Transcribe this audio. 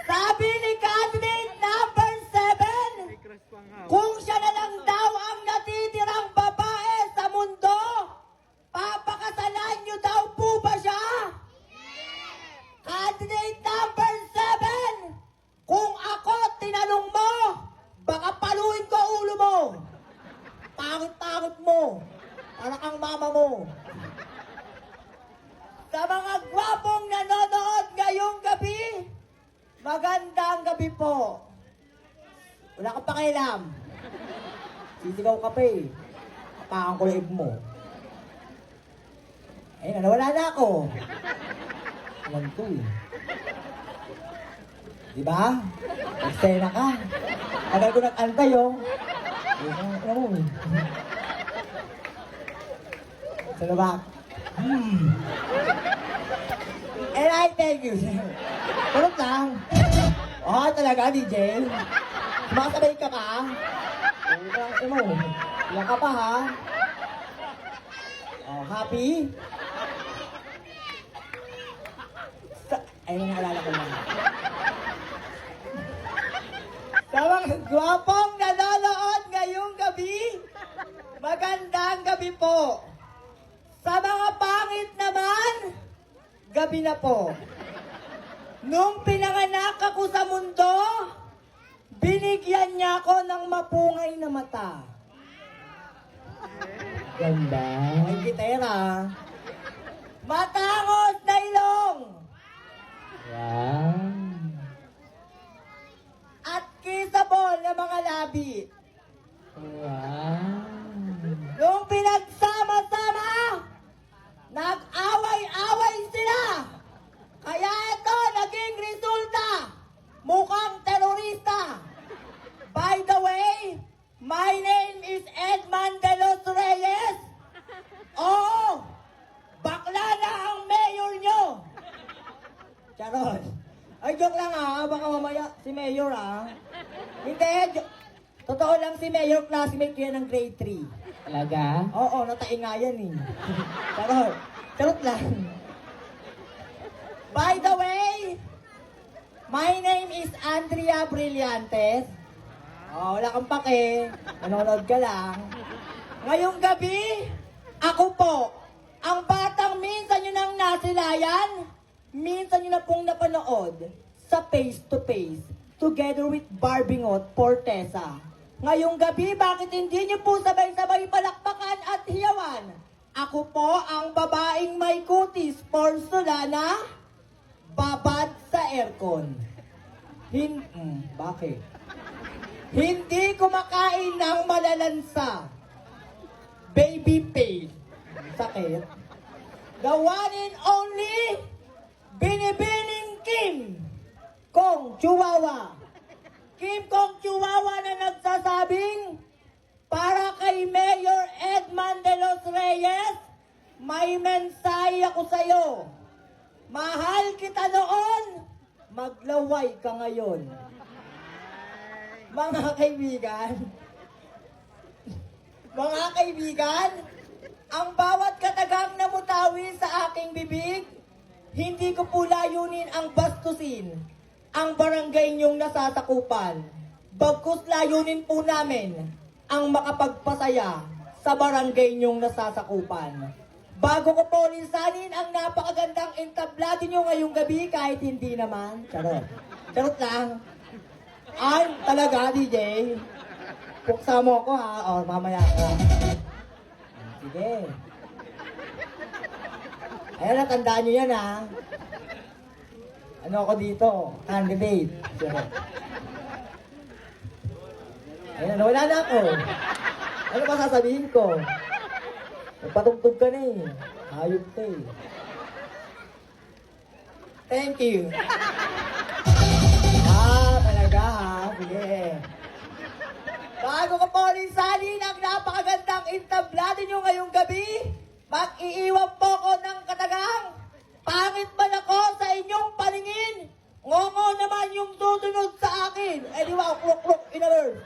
Sabi ni candidate number 7, kung siya na lang daw ang natitirang babae sa mundo, papakasalan niyo daw po ba siya? Candidate number 7, kung ako tinanong mo, baka paluin ko ulo mo. Takot-takot mo. Para kang mama mo. Sa mga gwapong nanonood ngayong gabi, magandang gabi po. Wala kang pakialam. Sisigaw ka pa eh. Kapakan ko leeg mo. Ayun, nawala na ako. Alam ko eh. Diba? Eksena ka. Tagal ko nag-antay oh. Ano mo eh. Sa labak. And I thank you. Tulog lang. Oh, talaga, DJ? Sumasabay ka pa? Ano mo? Iyan ka pa, ha? Oh, happy? Ayun, naalala ko lang. Sa mga gwapong nanonood ngayong gabi, magandang gabi po. Sa mga pangit naman, gabi na po. Nung pinanganak ako sa mundo, binigyan niya ako ng mapungay na mata. Ganda. Ay, gitera. Matangos na ilong. Wow. At kissable na mga labi. Wow. Nung pinagsama-sama, nag-away-away sila. Kaya ito naging resulta. Mukhang terorista. By the way, my name is Edman de los Reyes. Oo, bakla na ang mayor nyo. Charot. Ay, joke lang ah. Baka mamaya si mayor ah. Hindi, totoo lang si mayor, classmate ko yan ng grade 3. Talaga? Oo, nataing nga yan eh. Charot. Charot lang. By the way, my name is Andrea Brillantes. Oh, wala kang pake. Manonood ka lang. Ngayong gabi, ako po, ang batang minsan nyo nang nasilayan, minsan nyo na pong napanood sa Face to Face, together with Barbingot Portesa. Ngayong gabi, bakit hindi nyo po sabay-sabay palakpakan at hiyawan? Ako po ang babaeng may kutis, porcelana, babad sa aircon. Bakit? Hindi kumakain ng malalansa. Baby pain. Sakit. The one and only Binibining Kim Kong Chihuahua. Kim Kong Chihuahua na nagsasabing, para kay Mayor Edman de los Reyes, may mensahe ako sa'yo. Mahal kita noon, maglaway ka ngayon. Mga kaibigan, ang bawat katagang namutawi sa aking bibig, hindi ko po layunin ang bastusin ang barangay niyong nasasakupan. Bagkus layunin po namin ang makapagpasaya sa barangay niyong nasasakupan. Bago ko po linsanin ang napakagandang entablado niyo ngayong gabi, kahit hindi naman. Charot. Charot lang. Ay, talaga, DJ. Puksa mo ako ha. O, mamaya ka. Sige. Ayan, natandaan nyo yan ha. Ano ako dito? Candidate. Ayan, wala na ako. Ano ba sasabihin ko? Nagpatugtog ka na eh. Hayop ka eh. Thank you. Talaga ha. Sige. Bago ko po linsanin ang napakagandang entablado nyo ngayong gabi, mag-iiwan po ko ng katagang. Pangit man ako sa inyong paningin, ngongo naman yung susunod sa akin. Eh di ba, krok-krok in a word.